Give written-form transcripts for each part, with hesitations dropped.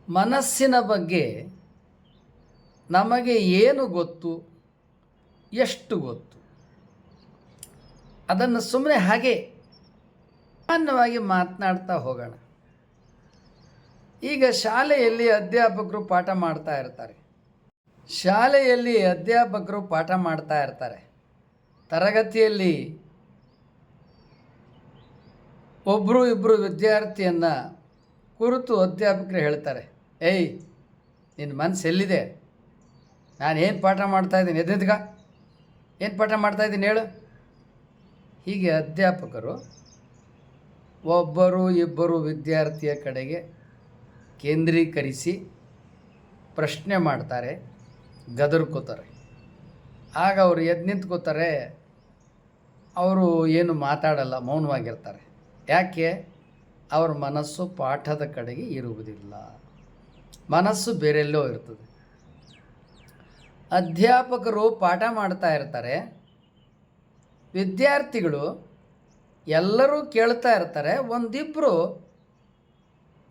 ಮನಸ್ಸಿನ ಬಗ್ಗೆ ನಮಗೆ ಏನು ಗೊತ್ತು, ಎಷ್ಟು ಗೊತ್ತು, ಅದನ್ನು ಸುಮ್ಮನೆ ಹಾಗೆ ಸಾಮಾನ್ಯವಾಗಿ ಮಾತನಾಡ್ತಾ ಹೋಗೋಣ. ಈಗ ಶಾಲೆಯಲ್ಲಿ ಅಧ್ಯಾಪಕರು ಪಾಠ ಮಾಡ್ತಾ ಇರ್ತಾರೆ. ತರಗತಿಯಲ್ಲಿ ಒಬ್ಬರು ಇಬ್ಬರು ವಿದ್ಯಾರ್ಥಿಯನ್ನು ಕುರಿತು ಅಧ್ಯಾಪಕರು ಹೇಳ್ತಾರೆ, ಏಯ್ ನಿನ್ನ ಮನಸ್ಸು ಎಲ್ಲಿದೆ? ನಾನು ಏನು ಪಾಠ ಮಾಡ್ತಾಯಿದ್ದೀನಿ, ಎದ್ದಿದ್ಗ ಏನು ಪಾಠ ಮಾಡ್ತಾಯಿದ್ದೀನಿ ಹೇಳು. ಹೀಗೆ ಅಧ್ಯಾಪಕರು ಒಬ್ಬರು ಇಬ್ಬರು ವಿದ್ಯಾರ್ಥಿಯ ಕಡೆಗೆ ಕೇಂದ್ರೀಕರಿಸಿ ಪ್ರಶ್ನೆ ಮಾಡ್ತಾರೆ, ಗದರ್ಕೋತಾರೆ. ಆಗ ಅವರು ಎದ್ದು ನಿಂತ್ಕೋತಾರೆ. ಅವರು ಏನು ಮಾತಾಡಲ್ಲ, ಮೌನವಾಗಿರ್ತಾರೆ. ಯಾಕೆ? ಅವ್ರ ಮನಸ್ಸು ಪಾಠದ ಕಡೆಗೆ ಇರುವುದಿಲ್ಲ, ಮನಸ್ಸು ಬೇರೆಲ್ಲೋ ಇರ್ತದೆ. ಅಧ್ಯಾಪಕರು ಪಾಠ ಮಾಡ್ತಾ ಇರ್ತಾರೆ, ವಿದ್ಯಾರ್ಥಿಗಳು ಎಲ್ಲರೂ ಕೇಳ್ತಾ ಇರ್ತಾರೆ, ಒಂದಿಬ್ಬರು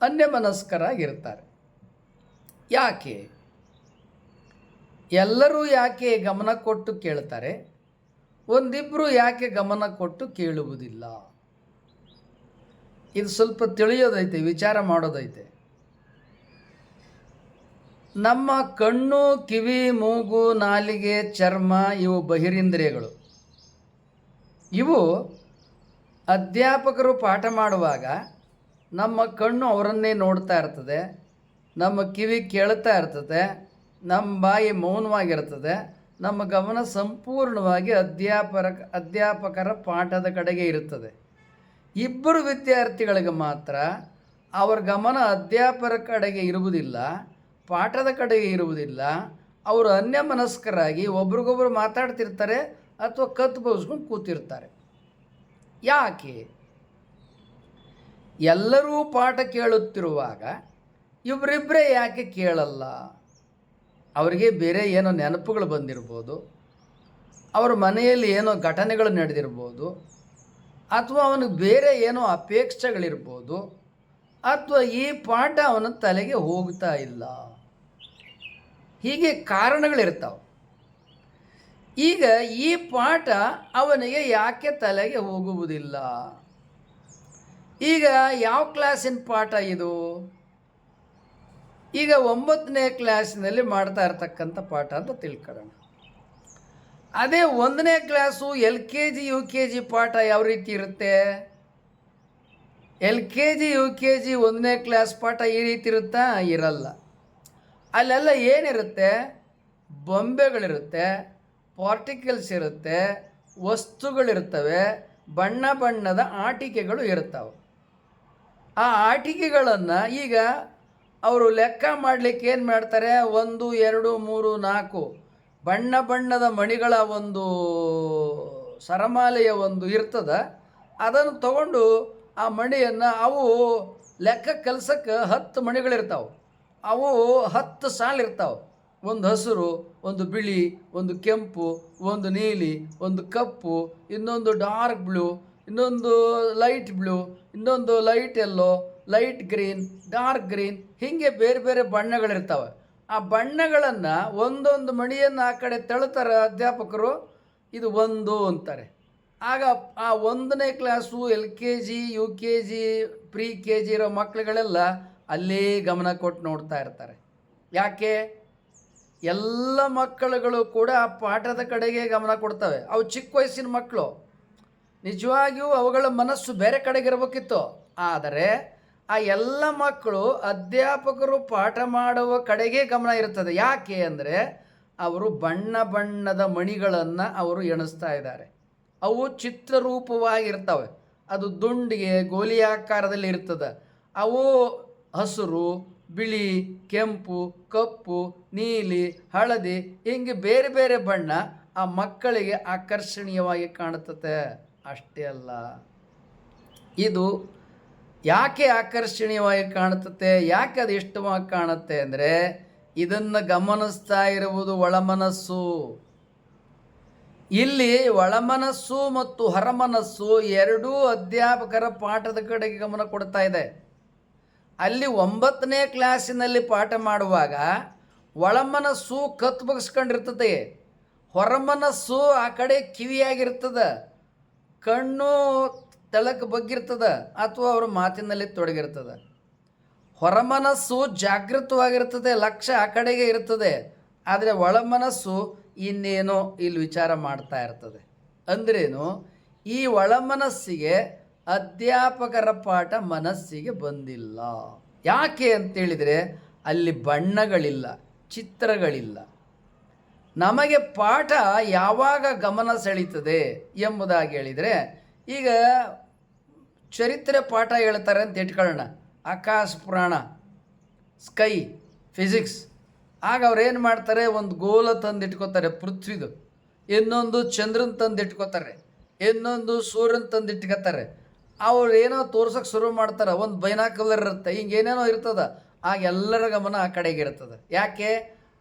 ಅನ್ಯಮನಸ್ಕರಾಗಿರ್ತಾರೆ. ಯಾಕೆ? ಎಲ್ಲರೂ ಯಾಕೆ ಗಮನ ಕೊಟ್ಟು ಕೇಳ್ತಾರೆ, ಒಂದಿಬ್ಬರು ಯಾಕೆ ಗಮನ ಕೊಟ್ಟು ಕೇಳುವುದಿಲ್ಲ? ಇದು ಸ್ವಲ್ಪ ತಿಳಿಯೋದೈತೆ, ವಿಚಾರ ಮಾಡೋದೈತೆ. ನಮ್ಮ ಕಣ್ಣು, ಕಿವಿ, ಮೂಗು, ನಾಲಿಗೆ, ಚರ್ಮ ಇವು ಬಹಿರಿಂದ್ರಿಯಗಳು. ಇವು ಅಧ್ಯಾಪಕರು ಪಾಠ ಮಾಡುವಾಗ ನಮ್ಮ ಕಣ್ಣು ಅವರನ್ನೇ ನೋಡ್ತಾ ಇರ್ತದೆ, ನಮ್ಮ ಕಿವಿ ಕೇಳ್ತಾ ಇರ್ತದೆ, ನಮ್ಮ ಬಾಯಿ ಮೌನವಾಗಿರ್ತದೆ, ನಮ್ಮ ಗಮನ ಸಂಪೂರ್ಣವಾಗಿ ಅಧ್ಯಾಪಕರ ಪಾಠದ ಕಡೆಗೆ ಇರುತ್ತದೆ. ಇಬ್ಬರು ವಿದ್ಯಾರ್ಥಿಗಳಿಗೆ ಮಾತ್ರ ಅವರ ಗಮನ ಅಧ್ಯಾಪಕರ ಕಡೆಗೆ ಇರುವುದಿಲ್ಲ, ಪಾಠದ ಕಡೆಗೆ ಇರುವುದಿಲ್ಲ. ಅವರು ಅನ್ಯಮನಸ್ಕರಾಗಿ ಒಬ್ರಿಗೊಬ್ರು ಮಾತಾಡ್ತಿರ್ತಾರೆ ಅಥವಾ ಕತ್ತು ಬೋಸ್ಕೊಂಡು ಕೂತಿರ್ತಾರೆ. ಯಾಕೆ? ಎಲ್ಲರೂ ಪಾಠ ಕೇಳುತ್ತಿರುವಾಗ ಇವರಿಬ್ಬರೇ ಯಾಕೆ ಕೇಳಲ್ಲ? ಅವರಿಗೆ ಬೇರೆ ಏನೋ ನೆನಪುಗಳು ಬಂದಿರ್ಬೋದು, ಅವ್ರ ಮನೆಯಲ್ಲಿ ಏನೋ ಘಟನೆಗಳು ನಡೆದಿರ್ಬೋದು, ಅಥವಾ ಅವನಿಗೆ ಬೇರೆ ಏನೋ ಅಪೇಕ್ಷೆಗಳಿರ್ಬೋದು, ಅಥವಾ ಈ ಪಾಠ ಅವನ ತಲೆಗೆ ಹೋಗ್ತಾ ಇಲ್ಲ. ಹೀಗೆ ಕಾರಣಗಳಿರ್ತಾವೆ. ಈಗ ಈ ಪಾಠ ಅವನಿಗೆ ಯಾಕೆ ತಲೆಗೆ ಹೋಗುವುದಿಲ್ಲ? ಈಗ ಯಾವ ಕ್ಲಾಸಿನ ಪಾಠ ಇದು? ಈಗ 9ನೇ ಕ್ಲಾಸಿನಲ್ಲಿ ಮಾಡ್ತಾ ಇರ್ತಕ್ಕಂಥ ಪಾಠ ಅಂತ ತಿಳ್ಕೊಳ್ಳೋಣ. ಅದೇ 1ನೇ ಕ್ಲಾಸು LKG UKG ಪಾಠ ಯಾವ ರೀತಿ ಇರುತ್ತೆ? LKG UKG 1ನೇ ಕ್ಲಾಸ್ ಪಾಠ ಈ ರೀತಿ ಇರುತ್ತಾ? ಇರಲ್ಲ. ಅಲ್ಲೆಲ್ಲ ಏನಿರುತ್ತೆ? ಬೊಂಬೆಗಳಿರುತ್ತೆ, ಪಾರ್ಟಿಕಲ್ಸ್ ಇರುತ್ತೆ, ವಸ್ತುಗಳಿರ್ತವೆ, ಬಣ್ಣ ಬಣ್ಣದ ಆಟಿಕೆಗಳು ಇರ್ತವೆ. ಆ ಆಟಿಕೆಗಳನ್ನು ಈಗ ಅವರು ಲೆಕ್ಕ ಮಾಡಲಿಕ್ಕೆ ಏನು ಮಾಡ್ತಾರೆ? 1 2 3 4 ಬಣ್ಣ ಬಣ್ಣದ ಮಣಿಗಳ ಒಂದು ಸರಮಾಲೆಯ ಒಂದು ಇರ್ತದೆ. ಅದನ್ನು ತಗೊಂಡು ಆ ಮಣಿಯನ್ನು ಅವು ಲೆಕ್ಕ ಕಲ್ಸಕ್ಕೆ 10 ಮಣಿಗಳಿರ್ತಾವೆ. ಅವು 10 ಸಾಲಿರ್ತಾವೆ. ಒಂದು ಹಸಿರು, ಒಂದು ಬಿಳಿ, ಒಂದು ಕೆಂಪು, ಒಂದು ನೀಲಿ, ಒಂದು ಕಪ್ಪು, ಇನ್ನೊಂದು ಡಾರ್ಕ್ ಬ್ಲೂ, ಇನ್ನೊಂದು ಲೈಟ್ ಬ್ಲೂ, ಇನ್ನೊಂದು light yellow, light green, dark green, ಹೀಗೆ ಬೇರೆ ಬೇರೆ ಬಣ್ಣಗಳಿರ್ತವೆ. ಆ ಬಣ್ಣಗಳನ್ನು ಒಂದೊಂದು ಮಣಿಯನ್ನು ಆ ಕಡೆ ತಳ್ತಾರೆ ಅಧ್ಯಾಪಕರು, ಇದು 1 ಅಂತಾರೆ. ಆಗ ಆ 1ನೇ class LKG UKG pre KG ಇರೋ ಮಕ್ಕಳುಗಳೆಲ್ಲ ಅಲ್ಲೇ ಗಮನ ಕೊಟ್ಟು ನೋಡ್ತಾ ಇರ್ತಾರೆ. ಯಾಕೆ? ಎಲ್ಲ ಮಕ್ಕಳುಗಳು ಕೂಡ ಆ ಪಾಠದ ಕಡೆಗೆ ಗಮನ ಕೊಡ್ತವೆ. ಅವು ಚಿಕ್ಕ ವಯಸ್ಸಿನ ಮಕ್ಕಳು, ನಿಜವಾಗಿಯೂ ಅವುಗಳ ಮನಸ್ಸು ಬೇರೆ ಕಡೆಗೆ ಇರಬೇಕಿತ್ತು. ಆದರೆ ಆ ಎಲ್ಲ ಮಕ್ಕಳು ಅಧ್ಯಾಪಕರು ಪಾಠ ಮಾಡುವ ಕಡೆಗೆ ಗಮನ ಇರ್ತದೆ. ಯಾಕೆ ಅಂದರೆ ಅವರು ಬಣ್ಣ ಬಣ್ಣದ ಮಣಿಗಳನ್ನು ಅವರು ಎಣಿಸ್ತಾ ಇದ್ದಾರೆ. ಅವು ಚಿತ್ರರೂಪವಾಗಿರ್ತವೆ. ಅದು ದುಂಡಿಗೆ ಗೋಲಿ ಆಕಾರದಲ್ಲಿ ಇರ್ತದೆ. ಅವು ಹಸಿರು, ಬಿಳಿ, ಕೆಂಪು, ಕಪ್ಪು, ನೀಲಿ, ಹಳದಿ, ಹೀಗೆ ಬೇರೆ ಬೇರೆ ಬಣ್ಣ ಆ ಮಕ್ಕಳಿಗೆ ಆಕರ್ಷಣೀಯವಾಗಿ ಕಾಣುತ್ತದೆ. ಅಷ್ಟೇ ಅಲ್ಲ, ಇದು ಯಾಕೆ ಆಕರ್ಷಣೀಯವಾಗಿ ಕಾಣುತ್ತೆ, ಯಾಕೆ ಅದು ಇಷ್ಟವಾಗಿ ಕಾಣುತ್ತೆ ಅಂದರೆ ಇದನ್ನು ಗಮನಿಸ್ತಾ ಇರುವುದು ಒಳಮನಸ್ಸು. ಇಲ್ಲಿ ಒಳಮನಸ್ಸು ಮತ್ತು ಹೊರಮನಸ್ಸು ಎರಡೂ ಅಧ್ಯಾಪಕರ ಪಾಠದ ಕಡೆಗೆ ಗಮನ ಕೊಡ್ತಾ ಇದೆ. ಅಲ್ಲಿ 9ನೇ ಕ್ಲಾಸಿನಲ್ಲಿ ಪಾಠ ಮಾಡುವಾಗ ಒಳಮನಸ್ಸು ಕತ್ತು ಬಗ್ಸ್ಕೊಂಡಿರ್ತದೆ, ಹೊರಮನಸ್ಸು ಆ ಕಡೆ ಕಿವಿಯಾಗಿರ್ತದೆ, ಕಣ್ಣು ತೆಳಕ್ಕೆ ಬಗ್ಗಿರ್ತದೆ ಅಥವಾ ಅವ್ರ ಮಾತಿನಲ್ಲಿ ತೊಡಗಿರ್ತದೆ. ಹೊರಮನಸ್ಸು ಜಾಗೃತವಾಗಿರ್ತದೆ, ಲಕ್ಷ್ಯ ಆ ಕಡೆಗೆ ಇರ್ತದೆ. ಆದರೆ ಒಳಮನಸ್ಸು ಇನ್ನೇನೋ ಇಲ್ಲಿ ವಿಚಾರ ಮಾಡ್ತಾ ಇರ್ತದೆ. ಅಂದ್ರೇನು, ಈ ಒಳಮನಸ್ಸಿಗೆ ಅಧ್ಯಾಪಕರ ಪಾಠ ಮನಸ್ಸಿಗೆ ಬಂದಿಲ್ಲ. ಯಾಕೆ ಅಂತೇಳಿದರೆ ಅಲ್ಲಿ ಬಣ್ಣಗಳಿಲ್ಲ, ಚಿತ್ರಗಳಿಲ್ಲ. ನಮಗೆ ಪಾಠ ಯಾವಾಗ ಗಮನ ಸೆಳೀತದೆ ಎಂಬುದಾಗಿ ಹೇಳಿದರೆ, ಈಗ ಚರಿತ್ರೆ ಪಾಠ ಹೇಳ್ತಾರೆ ಅಂತ ಇಟ್ಕೊಳ್ಳೋಣ, ಆಕಾಶ ಪುರಾಣ, ಸ್ಕೈ, ಫಿಸಿಕ್ಸ್. ಆಗ ಅವ್ರು ಏನು ಮಾಡ್ತಾರೆ, ಒಂದು ಗೋಲ ತಂದು ಇಟ್ಕೋತಾರೆ ಪೃಥ್ವಿದು, ಇನ್ನೊಂದು ಚಂದ್ರನ ತಂದು ಇಟ್ಕೋತಾರೆ, ಇನ್ನೊಂದು ಸೂರ್ಯನ ತಂದು ಇಟ್ಕೋತಾರೆ. ಅವ್ರು ಏನೋ ತೋರ್ಸೋಕೆ ಶುರು ಮಾಡ್ತಾರೆ, ಒಂದು ಬೈನಾಕುಲರ್ ಇರುತ್ತೆ, ಹಿಂಗೇನೇನೋ ಇರ್ತದೆ. ಆಗ ಎಲ್ಲರ ಗಮನ ಆ ಕಡೆಗೆ ಇರ್ತದೆ. ಯಾಕೆ?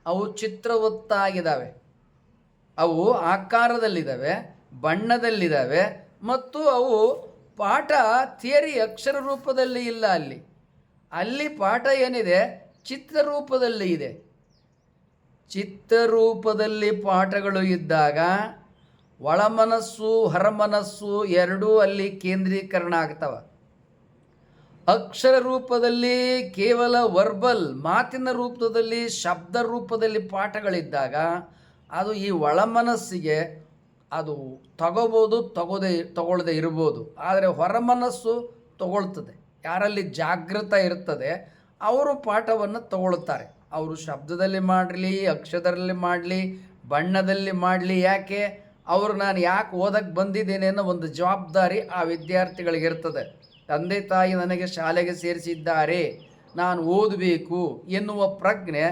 ಅವು ಚಿತ್ರವತ್ತಾಗಿದ್ದಾವೆ, ಅವು ಆಕಾರದಲ್ಲಿದ್ದಾವೆ, ಬಣ್ಣದಲ್ಲಿದ್ದಾವೆ, ಮತ್ತು ಅವು ಪಾಠ ಥಿಯರಿ ಅಕ್ಷರ ರೂಪದಲ್ಲಿ ಇಲ್ಲ. ಅಲ್ಲಿ ಪಾಠ ಏನಿದೆ ಚಿತ್ರರೂಪದಲ್ಲಿ ಇದೆ. ಚಿತ್ರರೂಪದಲ್ಲಿ ಪಾಠಗಳು ಇದ್ದಾಗ ಒಳಮನಸ್ಸು ಹೊರಮನಸ್ಸು ಎರಡೂ ಅಲ್ಲಿ ಕೇಂದ್ರೀಕರಣ ಆಗ್ತವೆ. ಅಕ್ಷರ ರೂಪದಲ್ಲಿ ಕೇವಲ ವರ್ಬಲ್, ಮಾತಿನ ರೂಪದಲ್ಲಿ, ಶಬ್ದ ರೂಪದಲ್ಲಿ ಪಾಠಗಳಿದ್ದಾಗ ಅದು ಈ ಒಳಮನಸ್ಸಿಗೆ ಅದು ತಗೋಬೋದು, ತಗೊಳ್ಳದೆ ಇರ್ಬೋದು. ಆದರೆ ಹೊರಮನಸ್ಸು ತಗೊಳ್ತದೆ. ಯಾರಲ್ಲಿ ಜಾಗೃತ ಇರ್ತದೆ ಅವರು ಪಾಠವನ್ನು ತಗೊಳ್ತಾರೆ. ಅವರು ಶಬ್ದದಲ್ಲಿ ಮಾಡಲಿ, ಅಕ್ಷರದಲ್ಲಿ ಮಾಡಲಿ, ಬಣ್ಣದಲ್ಲಿ ಮಾಡಲಿ. ಯಾಕೆ? ಅವರು ನಾನು ಯಾಕೆ ಓದಕ್ಕೆ ಬಂದಿದ್ದೇನೆ ಅನ್ನೋ ಒಂದು ಜವಾಬ್ದಾರಿ ಆ ವಿದ್ಯಾರ್ಥಿಗಳಿಗೆ ಇರ್ತದೆ. ತಂದೆ ತಾಯಿ ನನಗೆ ಶಾಲೆಗೆ ಸೇರಿಸಿದ್ದಾರೆ, ನಾನು ಓದಬೇಕು ಎನ್ನುವ ಪ್ರಜ್ಞೆ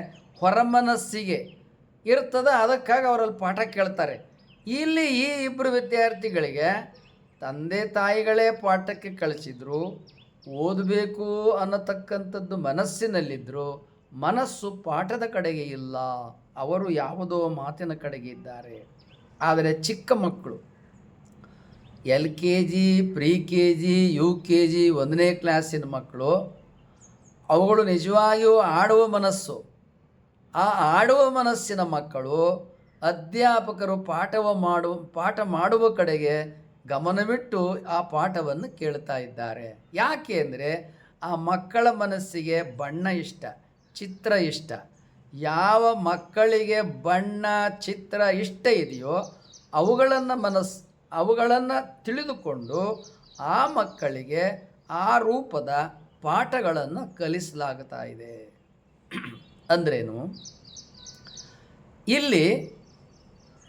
ಹೊರಮನಸ್ಸಿಗೆ ಇರ್ತದೆ. ಅದಕ್ಕಾಗಿ ಅವರಲ್ಲಿ ಪಾಠ ಕೇಳ್ತಾರೆ. ಇಲ್ಲಿ ಈ ಇಬ್ಬರು ವಿದ್ಯಾರ್ಥಿಗಳಿಗೆ ತಂದೆ ತಾಯಿಗಳೇ ಪಾಠಕ್ಕೆ ಕಳಿಸಿದ್ರು, ಓದಬೇಕು ಅನ್ನತಕ್ಕಂಥದ್ದು ಮನಸ್ಸಿನಲ್ಲಿದ್ದರು, ಮನಸ್ಸು ಪಾಠದ ಕಡೆಗೆ ಇಲ್ಲ, ಅವರು ಯಾವುದೋ ಮಾತಿನ ಕಡೆಗೆ ಇದ್ದಾರೆ. ಆದರೆ ಚಿಕ್ಕ ಮಕ್ಕಳು LKG, ಪ್ರಿ-KG, UKG, 1ನೇ ಕ್ಲಾಸಿನ ಮಕ್ಕಳು, ಅವುಗಳು ನಿಜವಾಗಿಯೂ ಆಡುವ ಮನಸ್ಸು. ಆ ಆಡುವ ಮನಸ್ಸಿನ ಮಕ್ಕಳು ಅಧ್ಯಾಪಕರು ಪಾಠ ಮಾಡುವ ಕಡೆಗೆ ಗಮನವಿಟ್ಟು ಆ ಪಾಠವನ್ನು ಕೇಳ್ತಾ ಇದ್ದಾರೆ. ಯಾಕೆ ಅಂದರೆ ಆ ಮಕ್ಕಳ ಮನಸ್ಸಿಗೆ ಬಣ್ಣ ಇಷ್ಟ, ಚಿತ್ರ ಇಷ್ಟ. ಯಾವ ಮಕ್ಕಳಿಗೆ ಬಣ್ಣ, ಚಿತ್ರ ಇಷ್ಟ ಇದೆಯೋ ಅವುಗಳನ್ನು ತಿಳಿದುಕೊಂಡು ಆ ಮಕ್ಕಳಿಗೆ ಆ ರೂಪದ ಪಾಠಗಳನ್ನು ಕಲಿಸಲಾಗ್ತಾ ಇದೆ. ಅಂದ್ರೇನು? ಇಲ್ಲಿ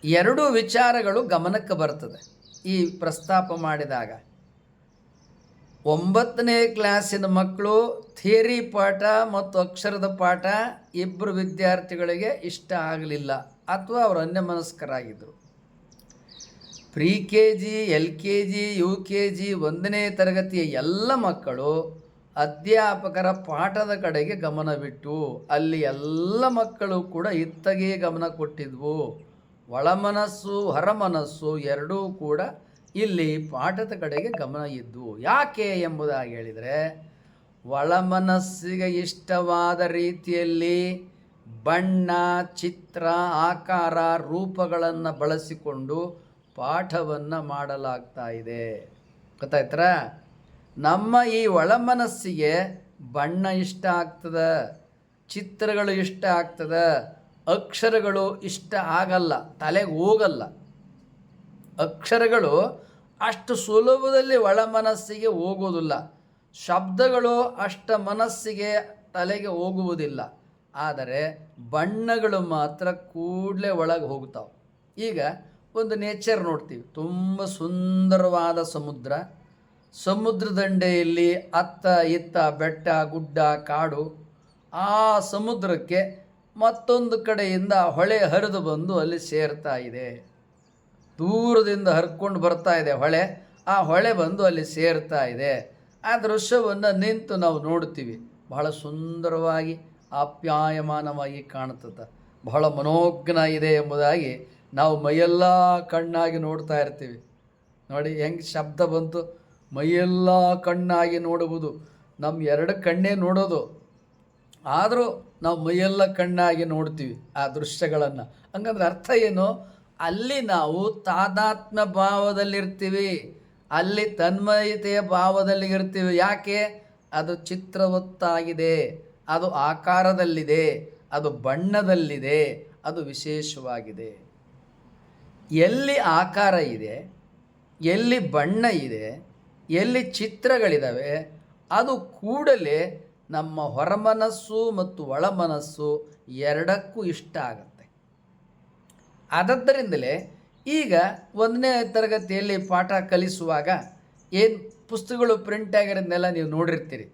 ಎರಡು ವಿಚಾರಗಳು ಗಮನಕ್ಕೆ ಬರ್ತದೆ ಈ ಪ್ರಸ್ತಾಪ ಮಾಡಿದಾಗ. 9ನೇ ಕ್ಲಾಸಿನ ಮಕ್ಕಳು ಥಿಯರಿ ಪಾಠ ಮತ್ತು ಅಕ್ಷರದ ಪಾಠ ಇಬ್ಬರು ವಿದ್ಯಾರ್ಥಿಗಳಿಗೆ ಇಷ್ಟ ಆಗಲಿಲ್ಲ, ಅಥವಾ ಅವರು ಅನ್ಯಮನಸ್ಕರಾಗಿದ್ದರು. ಪ್ರಿ-KG, LKG, UKG, 1ನೇ ತರಗತಿಯ ಎಲ್ಲ ಮಕ್ಕಳು ಅಧ್ಯಾಪಕರ ಪಾಠದ ಕಡೆಗೆ ಗಮನವಿಟ್ಟು ಅಲ್ಲಿ ಎಲ್ಲ ಮಕ್ಕಳು ಕೂಡ ಇತ್ತಗೆ ಗಮನ ಕೊಟ್ಟಿದ್ವು. ಒಳಮನಸ್ಸು ಹೊರಮನಸ್ಸು ಎರಡೂ ಕೂಡ ಇಲ್ಲಿ ಪಾಠದ ಕಡೆಗೆ ಗಮನ ಇದ್ವು. ಯಾಕೆ ಎಂಬುದಾಗಿ ಹೇಳಿದರೆ, ಒಳಮನಸ್ಸಿಗೆ ಇಷ್ಟವಾದ ರೀತಿಯಲ್ಲಿ ಬಣ್ಣ, ಚಿತ್ರ, ಆಕಾರ, ರೂಪಗಳನ್ನು ಬಳಸಿಕೊಂಡು ಪಾಠವನ್ನು ಮಾಡಲಾಗ್ತಾ ಇದೆ. ಗೊತ್ತಾಯ್ತರ? ನಮ್ಮ ಈ ಒಳಮನಸ್ಸಿಗೆ ಬಣ್ಣ ಇಷ್ಟ ಆಗ್ತದೆ, ಚಿತ್ರಗಳು ಇಷ್ಟ ಆಗ್ತದೆ, ಅಕ್ಷರಗಳು ಇಷ್ಟ ಆಗಲ್ಲ, ತಲೆಗೆ ಹೋಗಲ್ಲ. ಅಕ್ಷರಗಳು ಅಷ್ಟು ಸುಲಭದಲ್ಲಿ ಒಳಮನಸ್ಸಿಗೆ ಹೋಗೋದಿಲ್ಲ, ಶಬ್ದಗಳು ಅಷ್ಟು ಮನಸ್ಸಿಗೆ ತಲೆಗೆ ಹೋಗುವುದಿಲ್ಲ. ಆದರೆ ಬಣ್ಣಗಳು ಮಾತ್ರ ಕೂಡಲೇ ಒಳಗೆ ಹೋಗ್ತಾವೆ. ಈಗ ಒಂದು ನೇಚರ್ ನೋಡ್ತೀವಿ, ತುಂಬ ಸುಂದರವಾದ ಸಮುದ್ರ ದಂಡೆಯಲ್ಲಿ ಅತ್ತ ಇತ್ತ ಬೆಟ್ಟ, ಗುಡ್ಡ, ಕಾಡು. ಆ ಸಮುದ್ರಕ್ಕೆ ಮತ್ತೊಂದು ಕಡೆಯಿಂದ ಹೊಳೆ ಹರಿದು ಬಂದು ಅಲ್ಲಿ ಸೇರ್ತಾ ಇದೆ. ದೂರದಿಂದ ಹರ್ಕೊಂಡು ಬರ್ತಾ ಇದೆ ಹೊಳೆ, ಆ ಹೊಳೆ ಬಂದು ಅಲ್ಲಿ ಸೇರ್ತಾ ಇದೆ. ಆ ದೃಶ್ಯವನ್ನು ನಿಂತು ನಾವು ನೋಡ್ತೀವಿ, ಬಹಳ ಸುಂದರವಾಗಿ ಆಪ್ಯಾಯಮಾನವಾಗಿ ಕಾಣ್ತದೆ, ಬಹಳ ಮನೋಜ್ಞ ಇದೆ ಎಂಬುದಾಗಿ ನಾವು ಮೈಯೆಲ್ಲ ಕಣ್ಣಾಗಿ ನೋಡ್ತಾ ಇರ್ತೀವಿ. ನೋಡಿ ಹೆಂಗೆ ಶಬ್ದ ಬಂತು, ಮೈಯೆಲ್ಲ ಕಣ್ಣಾಗಿ ನೋಡುವುದು. ನಮ್ಮ ಎರಡು ಕಣ್ಣೇ ನೋಡೋದು, ಆದರೂ ನಾವು ಮೈಯೆಲ್ಲ ಕಣ್ಣಾಗಿ ನೋಡ್ತೀವಿ ಆ ದೃಶ್ಯಗಳನ್ನು. ಹಂಗಂದ್ರೆ ಅರ್ಥ ಏನು? ಅಲ್ಲಿ ನಾವು ತಾದಾತ್ಮ್ಯ ಭಾವದಲ್ಲಿರ್ತೀವಿ, ಅಲ್ಲಿ ತನ್ಮಯತೆಯ ಭಾವದಲ್ಲಿ ಇರ್ತೀವಿ. ಯಾಕೆ? ಅದು ಚಿತ್ರವತ್ತಾಗಿದೆ, ಅದು ಆಕಾರದಲ್ಲಿದೆ, ಅದು ಬಣ್ಣದಲ್ಲಿದೆ, ಅದು ವಿಶೇಷವಾಗಿದೆ. ಎಲ್ಲಿ ಆಕಾರ ಇದೆ, ಎಲ್ಲಿ ಬಣ್ಣ ಇದೆ, ಎಲ್ಲಿ ಚಿತ್ರಗಳಿದ್ದಾವೆ, ಅದು ಕೂಡಲೇ ನಮ್ಮ ಹೊರಮನಸ್ಸು ಮತ್ತು ಒಳಮನಸ್ಸು ಎರಡಕ್ಕೂ ಇಷ್ಟ ಆಗುತ್ತೆ. ಆದದ್ದರಿಂದಲೇ ಈಗ 1ನೇ ತರಗತಿಯಲ್ಲಿ ಪಾಠ ಕಲಿಸುವಾಗ ಏನು ಪುಸ್ತಕಗಳು ಪ್ರಿಂಟ್ ಆಗಿರೋದನ್ನೆಲ್ಲ ನೀವು ನೋಡಿರ್ತೀರಿ.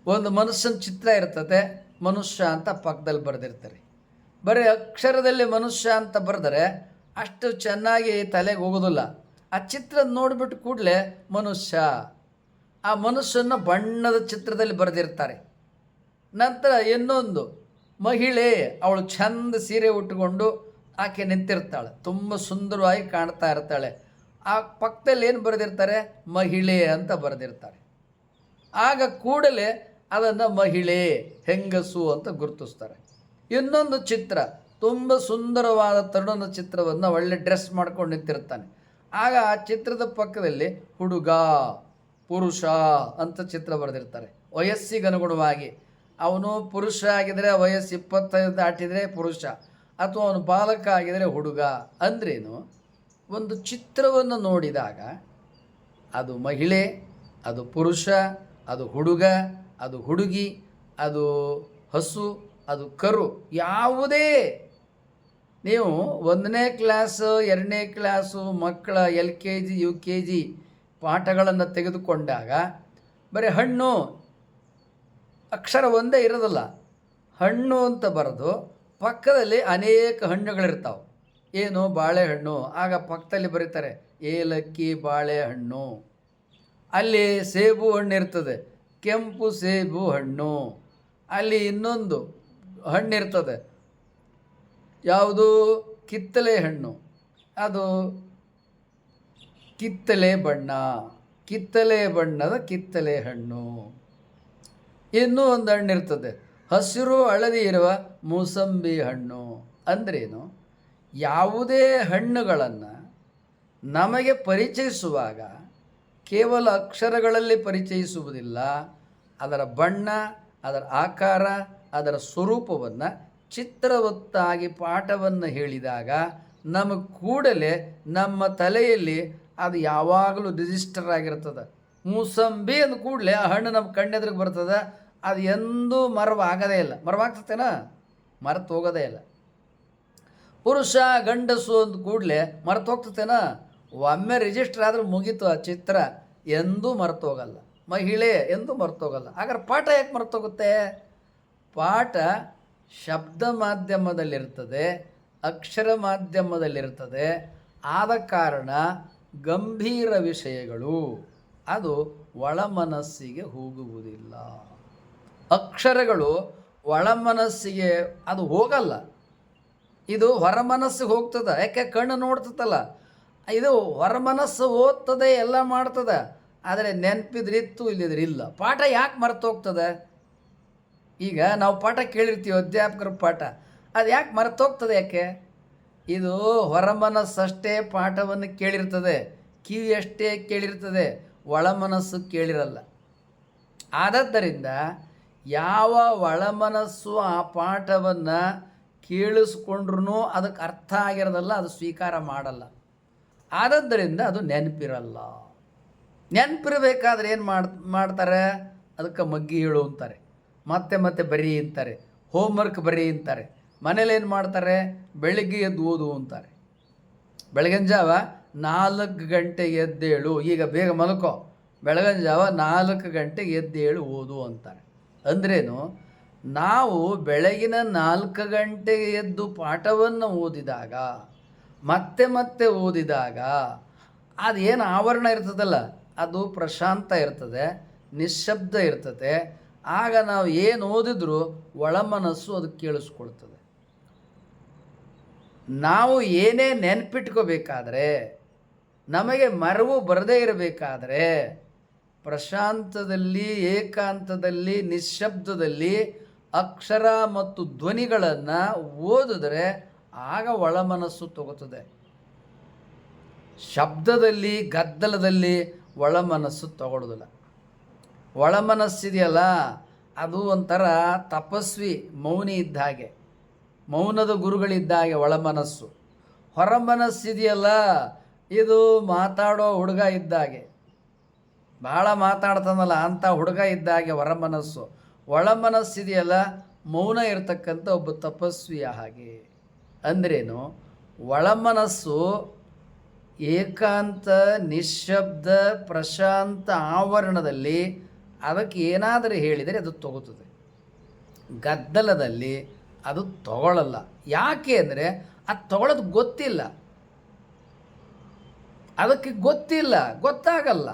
ಒಂದು ಮನುಷ್ಯನ ಚಿತ್ರ ಇರ್ತದೆ, ಮನುಷ್ಯ ಅಂತ ಪಕ್ಕದಲ್ಲಿ ಬರೆದಿರ್ತಾರೆ. ಬರೀ ಅಕ್ಷರದಲ್ಲಿ ಮನುಷ್ಯ ಅಂತ ಬರೆದರೆ ಅಷ್ಟು ಚೆನ್ನಾಗಿ ತಲೆಗೆ ಹೋಗೋದಿಲ್ಲ. ಆ ಚಿತ್ರ ನೋಡಿಬಿಟ್ಟು ಕೂಡಲೇ ಮನುಷ್ಯ, ಆ ಮನುಷ್ಯನ ಬಣ್ಣದ ಚಿತ್ರದಲ್ಲಿ ಬರೆದಿರ್ತಾರೆ. ನಂತರ ಇನ್ನೊಂದು ಮಹಿಳೆ, ಅವಳು ಚಂದ ಸೀರೆ ಉಟ್ಟುಕೊಂಡು ಆಕೆ ನಿಂತಿರ್ತಾಳೆ, ತುಂಬ ಸುಂದರವಾಗಿ ಕಾಣ್ತಾ ಇರ್ತಾಳೆ. ಆ ಪಕ್ಕದಲ್ಲಿ ಏನು ಬರೆದಿರ್ತಾರೆ? ಮಹಿಳೆ ಅಂತ ಬರೆದಿರ್ತಾರೆ. ಆಗ ಕೂಡಲೇ ಅದನ್ನು ಮಹಿಳೆ, ಹೆಂಗಸು ಅಂತ ಗುರುತಿಸ್ತಾರೆ. ಇನ್ನೊಂದು ಚಿತ್ರ, ತುಂಬ ಸುಂದರವಾದ ತರುಣನ ಚಿತ್ರವನ್ನು ಒಳ್ಳೆ ಡ್ರೆಸ್ ಮಾಡ್ಕೊಂಡು ನಿಂತಿರ್ತಾನೆ. ಆಗ ಆ ಚಿತ್ರದ ಪಕ್ಕದಲ್ಲಿ ಹುಡುಗ, ಪುರುಷ ಅಂತ ಚಿತ್ರ ಬರೆದಿರ್ತಾರೆ. ವಯಸ್ಸಿಗನುಗುಣವಾಗಿ ಅವನು ಪುರುಷ ಆಗಿದರೆ ವಯಸ್ಸು 25 ದಾಟಿದರೆ ಪುರುಷ, ಅಥವಾ ಅವನು ಬಾಲಕ ಆಗಿದರೆ ಹುಡುಗ. ಅಂದ್ರೇನು? ಒಂದು ಚಿತ್ರವನ್ನು ನೋಡಿದಾಗ ಅದು ಮಹಿಳೆ, ಅದು ಪುರುಷ, ಅದು ಹುಡುಗ, ಅದು ಹುಡುಗಿ, ಅದು ಹಸು, ಅದು ಕರು, ಯಾವುದೇ ನೀವು 1ನೇ ಕ್ಲಾಸು 2ನೇ ಕ್ಲಾಸು ಮಕ್ಕಳ LKG UKG ಪಾಠಗಳನ್ನು ತೆಗೆದುಕೊಂಡಾಗ ಬರೀ ಹಣ್ಣು ಅಕ್ಷರ ಒಂದೇ ಇರೋದಿಲ್ಲ. ಹಣ್ಣು ಅಂತ ಬರೆದು ಪಕ್ಕದಲ್ಲಿ ಅನೇಕ ಹಣ್ಣುಗಳಿರ್ತಾವೆ. ಏನು? ಬಾಳೆಹಣ್ಣು. ಆಗ ಪಕ್ಕದಲ್ಲಿ ಬರೀತಾರೆ ಏಲಕ್ಕಿ ಬಾಳೆಹಣ್ಣು. ಅಲ್ಲಿ ಸೇಬು ಹಣ್ಣು ಇರ್ತದೆ, ಕೆಂಪು ಸೇಬು ಹಣ್ಣು. ಅಲ್ಲಿ ಇನ್ನೊಂದು ಹಣ್ಣಿರ್ತದೆ, ಯಾವುದು? ಕಿತ್ತಳೆ ಹಣ್ಣು. ಅದು ಕಿತ್ತಳೆ ಬಣ್ಣ, ಕಿತ್ತಳೆ ಬಣ್ಣದ ಕಿತ್ತಳೆ ಹಣ್ಣು. ಇನ್ನೂ ಒಂದು ಹಣ್ಣು ಇರ್ತದೆ, ಹಸಿರು ಹಳದಿ ಇರುವ ಮೂಸಂಬಿ ಹಣ್ಣು. ಅಂದ್ರೇನು? ಯಾವುದೇ ಹಣ್ಣುಗಳನ್ನು ನಮಗೆ ಪರಿಚಯಿಸುವಾಗ ಕೇವಲ ಅಕ್ಷರಗಳಲ್ಲಿ ಪರಿಚಯಿಸುವುದಿಲ್ಲ, ಅದರ ಬಣ್ಣ, ಅದರ ಆಕಾರ, ಅದರ ಸ್ವರೂಪವನ್ನು ಚಿತ್ರವತ್ತಾಗಿ ಪಾಠವನ್ನು ಹೇಳಿದಾಗ ನಮಗೆ ಕೂಡಲೇ ನಮ್ಮ ತಲೆಯಲ್ಲಿ ಅದು ಯಾವಾಗಲೂ ರಿಜಿಸ್ಟರ್ ಆಗಿರ್ತದೆ. ಮೂಸಂಬಿ ಅಂದ ಕೂಡಲೇ ಆ ಹಣ್ಣು ನಮ್ಮ ಕಣ್ಣೆದ್ರಿಗೆ ಬರ್ತದೆ. ಅದು ಎಂದೂ ಮರವಾಗದೇ ಇಲ್ಲ. ಮರವಾಗ್ತತೇನ? ಮರೆತು ಹೋಗೋದೇ ಇಲ್ಲ. ಪುರುಷ ಗಂಡಸು ಅಂದ ಕೂಡಲೇ ಮರೆತು ಹೋಗ್ತತೇನ? ಒಮ್ಮೆ ರಿಜಿಸ್ಟರ್ ಆದರೂ ಮುಗೀತು, ಆ ಚಿತ್ರ ಎಂದೂ ಮರೆತು ಹೋಗಲ್ಲ. ಮಹಿಳೆ ಎಂದೂ ಮರೆತು ಹೋಗಲ್ಲ. ಹಾಗಾದ್ರೆ ಪಾಠ ಯಾಕೆ ಮರೆತೋಗುತ್ತೆ? ಪಾಠ ಶಬ್ದ ಮಾಧ್ಯಮದಲ್ಲಿರ್ತದೆ, ಅಕ್ಷರ ಮಾಧ್ಯಮದಲ್ಲಿರ್ತದೆ. ಆದ ಕಾರಣ ಗಂಭೀರ ವಿಷಯಗಳು ಅದು ಒಳ ಮನಸ್ಸಿಗೆ ಹೋಗುವುದಿಲ್ಲ. ಅಕ್ಷರಗಳು ಒಳ ಮನಸ್ಸಿಗೆ ಅದು ಹೋಗಲ್ಲ, ಇದು ಹೊರ ಮನಸ್ಸಿಗೆ ಹೋಗ್ತದೆ. ಯಾಕೆ? ಕಣ್ಣು ನೋಡ್ತದಲ್ಲ, ಇದು ಹೊರ ಮನಸ್ಸು ಓದ್ತದೆ, ಎಲ್ಲ ಮಾಡ್ತದೆ. ಆದರೆ ನೆನಪಿದ್ರಿತ್ತು, ಇಲ್ಲಿದ್ರೆ ಇಲ್ಲ. ಪಾಠ ಯಾಕೆ ಮರೆತು ಹೋಗ್ತದೆ? ಈಗ ನಾವು ಪಾಠ ಕೇಳಿರ್ತೀವಿ, ಅಧ್ಯಾಪಕರ ಪಾಠ, ಅದು ಯಾಕೆ ಮರೆತೋಗ್ತದೆ? ಯಾಕೆ? ಇದು ಹೊರ ಮನಸ್ಸಷ್ಟೇ ಪಾಠವನ್ನು ಕೇಳಿರ್ತದೆ, ಕಿವಿಯಷ್ಟೇ ಕೇಳಿರ್ತದೆ, ಒಳ ಮನಸ್ಸು ಕೇಳಿರಲ್ಲ. ಆದದ್ದರಿಂದ ಯಾವ ಒಳ ಮನಸ್ಸು ಆ ಪಾಠವನ್ನು ಕೇಳಿಸ್ಕೊಂಡ್ರೂ ಅದಕ್ಕೆ ಅರ್ಥ ಆಗಿರೋದಲ್ಲ, ಅದು ಸ್ವೀಕಾರ ಮಾಡಲ್ಲ. ಆದದ್ದರಿಂದ ಅದು ನೆನಪಿರಲ್ಲ. ನೆನಪಿರಬೇಕಾದ್ರೆ ಏನು ಮಾಡ್ತಾರೆ? ಅದಕ್ಕೆ ಮಗ್ಗಿ ಹೇಳು ಅಂತಾರೆ, ಮತ್ತೆ ಮತ್ತೆ ಬರೀ ಅಂತಾರೆ, ಹೋಮ್ವರ್ಕ್ ಬರೀ ಅಂತಾರೆ. ಮನೇಲಿ ಏನು ಮಾಡ್ತಾರೆ? ಬೆಳಿಗ್ಗೆ ಎದ್ದು ಓದು ಅಂತಾರೆ. ಬೆಳಗಿನ ಜಾವ 4 ಗಂಟೆಗೆ ಎದ್ದೇಳು, ಈಗ ಬೇಗ ಮಲ್ಕೋ, ಬೆಳಗಿನ ಜಾವ 4 ಗಂಟೆಗೆ ಎದ್ದೇಳು ಓದು ಅಂತಾರೆ. ಅಂದ್ರೇನು? ನಾವು ಬೆಳಗಿನ 4 ಗಂಟೆಗೆ ಎದ್ದು ಪಾಠವನ್ನು ಓದಿದಾಗ, ಮತ್ತೆ ಮತ್ತೆ ಓದಿದಾಗ, ಅದೇನು ಆವರಣ ಇರ್ತದಲ್ಲ, ಅದು ಪ್ರಶಾಂತ ಇರ್ತದೆ, ನಿಶ್ಶಬ್ದ ಇರ್ತದೆ. ಆಗ ನಾವು ಏನು ಓದಿದ್ರೂ ಒಳ ಮನಸ್ಸು ಅದು ಕೇಳಿಸ್ಕೊಳ್ತದೆ. ನಾವು ಏನೇ ನೆನಪಿಟ್ಕೋಬೇಕಾದ್ರೆ, ನಮಗೆ ಮರವು ಬರದೇ ಇರಬೇಕಾದ್ರೆ ಪ್ರಶಾಂತದಲ್ಲಿ, ಏಕಾಂತದಲ್ಲಿ, ನಿಶ್ಶಬ್ದದಲ್ಲಿ ಅಕ್ಷರ ಮತ್ತು ಧ್ವನಿಗಳನ್ನು ಓದಿದ್ರೆ ಆಗ ಒಳಮನಸ್ಸು ತಗೋತದೆ. ಶಬ್ದದಲ್ಲಿ, ಗದ್ದಲದಲ್ಲಿ ಒಳಮನಸ್ಸು ತಗೊಳ್ಳೋದಿಲ್ಲ. ಒಳಮನಸ್ಸಿದೆಯಲ್ಲ, ಅದು ಒಂಥರ ತಪಸ್ವಿ, ಮೌನಿ ಇದ್ದ ಹಾಗೆ, ಮೌನದ ಗುರುಗಳಿದ್ದ ಹಾಗೆ ಒಳಮನಸ್ಸು. ಹೊರಮನಸ್ಸಿದೆಯಲ್ಲ, ಇದು ಮಾತಾಡೋ ಹುಡುಗ ಇದ್ದ ಹಾಗೆ, ಭಾಳ ಮಾತಾಡ್ತಾನಲ್ಲ ಅಂಥ ಹುಡುಗ ಇದ್ದ ಹಾಗೆ ಹೊರಮನಸ್ಸು. ಒಳಮನಸ್ಸಿದೆಯಲ್ಲ, ಮೌನ ಇರತಕ್ಕಂಥ ಒಬ್ಬ ತಪಸ್ವಿಯ ಹಾಗೆ. ಅಂದ್ರೇನು? ಒಳಮನಸ್ಸು ಏಕಾಂತ, ನಿಶ್ಶಬ್ದ, ಪ್ರಶಾಂತ ಆವರಣದಲ್ಲಿ ಅದಕ್ಕೆ ಏನಾದರೂ ಹೇಳಿದರೆ ಅದು ತಗೋತದೆ. ಗದ್ದಲದಲ್ಲಿ ಅದು ತಗೊಳ್ಳಲ್ಲ. ಯಾಕೆ ಅಂದರೆ ಅದು ತಗೊಳ್ಳೋದು ಗೊತ್ತಿಲ್ಲ, ಅದಕ್ಕೆ ಗೊತ್ತಿಲ್ಲ, ಗೊತ್ತಾಗಲ್ಲ.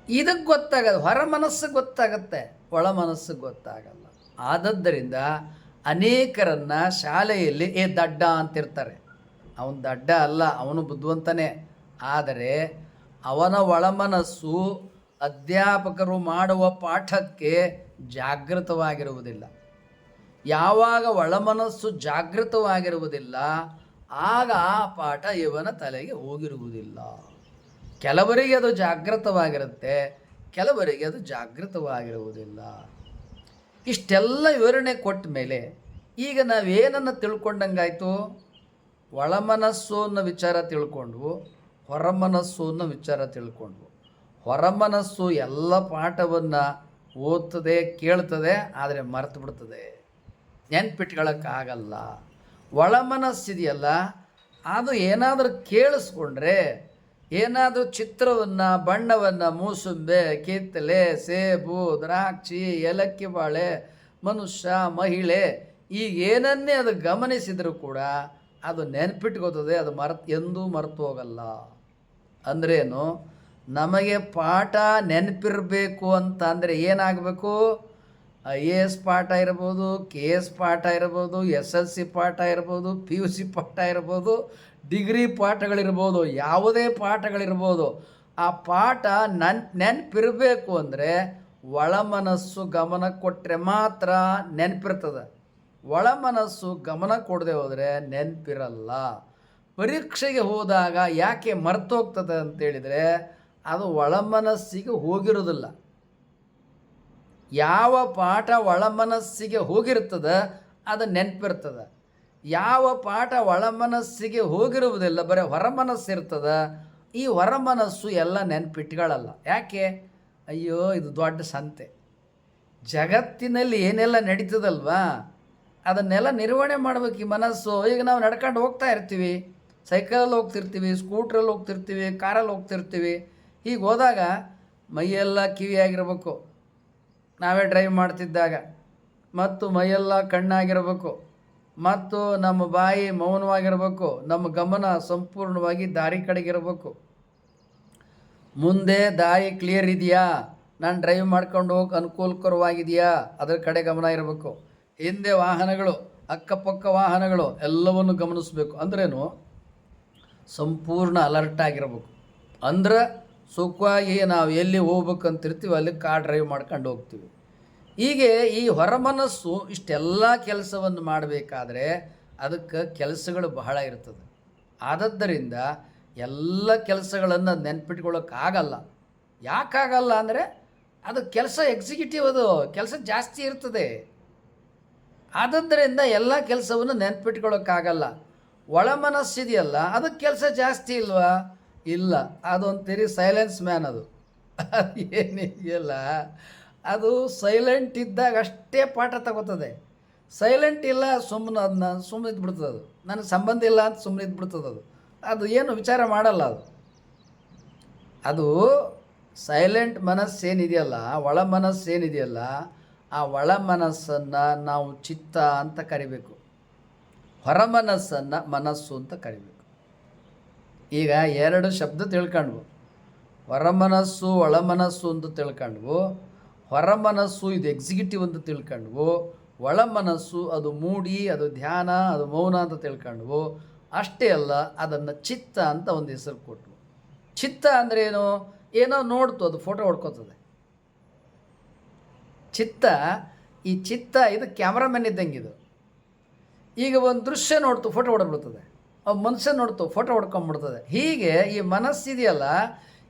ಇದಕ್ಕೆ ಗೊತ್ತಾಗಲ್ಲ, ಹೊರ ಮನಸ್ಸು ಗೊತ್ತಾಗತ್ತೆ, ಒಳ ಮನಸ್ಸು ಗೊತ್ತಾಗಲ್ಲ. ಆದದ್ದರಿಂದ ಅನೇಕರನ್ನ ಶಾಲೆಯಲ್ಲಿ ದಡ್ಡ ಅಂತಿರ್ತಾರೆ. ಅವನು ದಡ್ಡ ಅಲ್ಲ, ಅವನು ಬುದ್ಧಿವಂತನೇ. ಆದರೆ ಅವನ ಒಳಮನಸ್ಸು ಅಧ್ಯಾಪಕರು ಮಾಡುವ ಪಾಠಕ್ಕೆ ಜಾಗೃತವಾಗಿರುವುದಿಲ್ಲ. ಯಾವಾಗ ಒಳಮನಸ್ಸು ಜಾಗೃತವಾಗಿರುವುದಿಲ್ಲ, ಆಗ ಆ ಪಾಠ ಇವನ ತಲೆಗೆ ಹೋಗಿರುವುದಿಲ್ಲ. ಕೆಲವರಿಗೆ ಅದು ಜಾಗೃತವಾಗಿರುತ್ತೆ, ಕೆಲವರಿಗೆ ಅದು ಜಾಗೃತವಾಗಿರುವುದಿಲ್ಲ. ಇಷ್ಟೆಲ್ಲ ವಿವರಣೆ ಕೊಟ್ಟ ಮೇಲೆ ಈಗ ನಾವೇನನ್ನು ತಿಳ್ಕೊಂಡಂಗಾಯಿತು? ಒಳಮನಸ್ಸು ಅನ್ನೋ ವಿಚಾರ ತಿಳ್ಕೊಂಡ್ವು, ಹೊರಮನಸ್ಸು ಅನ್ನೋ ವಿಚಾರ ತಿಳ್ಕೊಂಡ್ವು. ಹೊರಮನಸ್ಸು ಎಲ್ಲ ಪಾಠವನ್ನು ಓದ್ತದೆ, ಕೇಳ್ತದೆ, ಆದರೆ ಮರೆತು ಬಿಡ್ತದೆ, ನೆನ್ಪಿಟ್ಕೊಳ್ಳೋಕ್ಕಾಗಲ್ಲ. ಒಳಮನಸ್ಸಿದೆಯಲ್ಲ, ಅದು ಏನಾದರೂ ಕೇಳಿಸ್ಕೊಂಡ್ರೆ, ಏನಾದರೂ ಚಿತ್ರವನ್ನು, ಬಣ್ಣವನ್ನು, ಮೂಸುಂಬೆ, ಕಿತ್ತಲೆ, ಸೇಬು, ದ್ರಾಕ್ಷಿ, ಏಲಕ್ಕಿ ಬಾಳೆ, ಮನುಷ್ಯ, ಮಹಿಳೆ, ಈಗ ಏನನ್ನೇ ಅದು ಗಮನಿಸಿದರೂ ಕೂಡ ಅದು ನೆನಪಿಟ್ಕೋತದೆ, ಅದು ಎಂದೂ ಮರೆತು ಹೋಗಲ್ಲ. ಅಂದ್ರೇನು? ನಮಗೆ ಪಾಠ ನೆನಪಿರಬೇಕು ಅಂತ ಅಂದರೆ ಏನಾಗಬೇಕು? IAS ಪಾಠ ಇರ್ಬೋದು, KS ಪಾಠ ಇರ್ಬೋದು, SSLC ಪಾಠ ಇರ್ಬೋದು, PUC ಪಾಠ ಇರ್ಬೋದು, ಡಿಗ್ರಿ ಪಾಠಗಳಿರ್ಬೋದು, ಯಾವುದೇ ಪಾಠಗಳಿರ್ಬೋದು. ಆ ಪಾಠ ನೆನಪಿರಬೇಕು ಅಂದರೆ ಒಳಮನಸ್ಸು ಗಮನ ಕೊಟ್ಟರೆ ಮಾತ್ರ ನೆನಪಿರ್ತದೆ. ಒಳಮನಸ್ಸು ಗಮನ ಕೊಡದೆ ಹೋದರೆ ನೆನಪಿರಲ್ಲ. ಪರೀಕ್ಷೆಗೆ ಹೋದಾಗ ಯಾಕೆ ಮರ್ತೋಗ್ತದೆ ಅಂತೇಳಿದರೆ ಅದು ಒಳಮನಸ್ಸಿಗೆ ಹೋಗಿರೋದಿಲ್ಲ. ಯಾವ ಪಾಠ ಒಳಮನಸ್ಸಿಗೆ ಹೋಗಿರ್ತದೆ ಅದು ನೆನಪಿರ್ತದೆ. ಯಾವ ಪಾಠ ಒಳಮನಸ್ಸಿಗೆ ಹೋಗಿರುವುದಿಲ್ಲ, ಬರೀ ಹೊರಮನಸ್ಸಿರ್ತದೆ, ಈ ಹೊರಮನಸ್ಸು ಎಲ್ಲ ನೆನಪಿಟ್ಕೊಳ್ಳಲ್ಲ. ಯಾಕೆ? ಅಯ್ಯೋ ಇದು ದೊಡ್ಡ ಸಂತೆ, ಜಗತ್ತಿನಲ್ಲಿ ಏನೆಲ್ಲ ನಡೀತದಲ್ವಾ ಅದನ್ನೆಲ್ಲ ನಿರ್ವಹಣೆ ಮಾಡಬೇಕು ಈ ಮನಸ್ಸು. ಈಗ ನಾವು ನಡ್ಕೊಂಡು ಹೋಗ್ತಾ ಇರ್ತೀವಿ, ಸೈಕಲಲ್ಲಿ ಹೋಗ್ತಿರ್ತೀವಿ, ಸ್ಕೂಟ್ರಲ್ಲಿ ಹೋಗ್ತಿರ್ತೀವಿ, ಕಾರಲ್ಲಿ ಹೋಗ್ತಿರ್ತೀವಿ. ಹೀಗೆ ಹೋದಾಗ ಮೈಯೆಲ್ಲ ಕಿವಿಯಾಗಿರ್ಬೇಕು ನಾವೇ ಡ್ರೈವ್ ಮಾಡ್ತಿದ್ದಾಗ, ಮತ್ತು ಮೈಯೆಲ್ಲ ಕಣ್ಣಾಗಿರಬೇಕು, ಮತ್ತು ನಮ್ಮ ಬಾಯಿ ಮೌನವಾಗಿರಬೇಕು, ನಮ್ಮ ಗಮನ ಸಂಪೂರ್ಣವಾಗಿ ದಾರಿ ಕಡೆಗಿರಬೇಕು. ಮುಂದೆ ದಾರಿ ಕ್ಲಿಯರ್ ಇದೆಯಾ, ನಾನು ಡ್ರೈವ್ ಮಾಡ್ಕೊಂಡು ಹೋಗಿ ಅನುಕೂಲಕರವಾಗಿದೆಯಾ, ಅದರ ಕಡೆ ಗಮನ ಇರಬೇಕು. ಹಿಂದೆ ವಾಹನಗಳು, ಅಕ್ಕಪಕ್ಕ ವಾಹನಗಳು ಎಲ್ಲವನ್ನು ಗಮನಿಸಬೇಕು. ಅಂದ್ರೇನು? ಸಂಪೂರ್ಣ ಅಲರ್ಟ್ ಆಗಿರಬೇಕು. ಅಂದ್ರೆ ಸುಖವಾಗಿ ನಾವು ಎಲ್ಲಿ ಹೋಗ್ಬೇಕಂತಿರ್ತೀವಿ ಅಲ್ಲಿ ಕಾರ್ ಡ್ರೈವ್ ಮಾಡ್ಕೊಂಡು ಹೋಗ್ತೀವಿ. ಹೀಗೆ ಈ ಹೊರಮನಸ್ಸು ಇಷ್ಟೆಲ್ಲ ಕೆಲಸವನ್ನು ಮಾಡಬೇಕಾದ್ರೆ ಅದಕ್ಕೆ ಕೆಲಸಗಳು ಬಹಳ ಇರ್ತದೆ. ಆದದ್ದರಿಂದ ಎಲ್ಲ ಕೆಲಸಗಳನ್ನು ನೆನ್ಪಿಟ್ಕೊಳ್ಳೋಕ್ಕಾಗಲ್ಲ. ಯಾಕಾಗಲ್ಲ ಅಂದರೆ ಅದು ಕೆಲಸ ಎಕ್ಸಿಕ್ಯೂಟಿವ್, ಅದು ಕೆಲಸ ಜಾಸ್ತಿ ಇರ್ತದೆ. ಆದದ್ದರಿಂದ ಎಲ್ಲ ಕೆಲಸವನ್ನು ನೆನ್ಪಿಟ್ಕೊಳ್ಳೋಕ್ಕಾಗಲ್ಲ. ಒಳಮನಸ್ಸಿದೆಯಲ್ಲ ಅದಕ್ಕೆ ಕೆಲಸ ಜಾಸ್ತಿ ಇಲ್ವಾ? ಇಲ್ಲ, ಅದೊಂಥರ ಸೈಲೆನ್ಸ್ ಮ್ಯಾನ್. ಅದು ಏನಿದೆಯಲ್ಲ ಅದು ಸೈಲೆಂಟ್ ಇದ್ದಾಗ ಅಷ್ಟೇ ಪಾಠ ತಗೋತದೆ. ಸೈಲೆಂಟ್ ಇಲ್ಲ, ಸುಮ್ಮನೆ ಇದ್ಬಿಡ್ತದೆ. ಅದು ನನಗೆ ಸಂಬಂಧ ಇಲ್ಲ ಅಂತ ಸುಮ್ಮನೆ ಇದ್ಬಿಡ್ತದೆ. ಅದು ಏನು ವಿಚಾರ ಮಾಡಲ್ಲ. ಅದು ಸೈಲೆಂಟ್ ಮನಸ್ಸೇನಿದೆಯಲ್ಲ, ಒಳ ಮನಸ್ಸೇನಿದೆಯಲ್ಲ, ಆ ಒಳ ಮನಸ್ಸನ್ನು ನಾವು ಚಿತ್ತ ಅಂತ ಕರಿಬೇಕು, ಹೊರ ಮನಸ್ಸನ್ನು ಮನಸ್ಸು ಅಂತ ಕರಿಬೇಕು. ಈಗ ಎರಡು ಶಬ್ದ ತಿಳ್ಕೊಂಡ್ವು, ಹೊರಮನಸ್ಸು ಒಳಮನಸ್ಸು ಅಂತ ತಿಳ್ಕೊಂಡ್ವು. ಹೊರಮನಸ್ಸು ಇದು ಎಕ್ಸಿಕ್ಯೂಟಿವ್ ಅಂತ ತಿಳ್ಕೊಂಡ್ವು. ಒಳಮನಸ್ಸು ಅದು ಮೂಡಿ, ಅದು ಧ್ಯಾನ, ಅದು ಮೌನ ಅಂತ ತಿಳ್ಕೊಂಡ್ವು. ಅಷ್ಟೇ ಅಲ್ಲ, ಅದನ್ನು ಚಿತ್ತ ಅಂತ ಒಂದು ಹೆಸರು ಕೊಟ್ಟವು. ಚಿತ್ತ ಅಂದ್ರೇನು? ಏನೋ ನೋಡ್ತು, ಅದು ಫೋಟೋ ಹೊಡ್ಕೋತದೆ. ಚಿತ್ತ, ಈ ಚಿತ್ತ ಇದು ಕ್ಯಾಮ್ರಾಮನ್ ಇದ್ದಂಗೆ ಇದು. ಈಗ ಒಂದು ದೃಶ್ಯ ನೋಡ್ತು, ಫೋಟೋ ಹೊಡೆದ್ಬಿಡ್ತದೆ. ಮನುಷ್ಯ ನೋಡ್ತು, ಫೋಟೋ ಹೊಡ್ಕೊಂಡ್ಬಿಡ್ತದೆ. ಹೀಗೆ ಈ ಮನಸ್ಸಿದೆಯಲ್ಲ,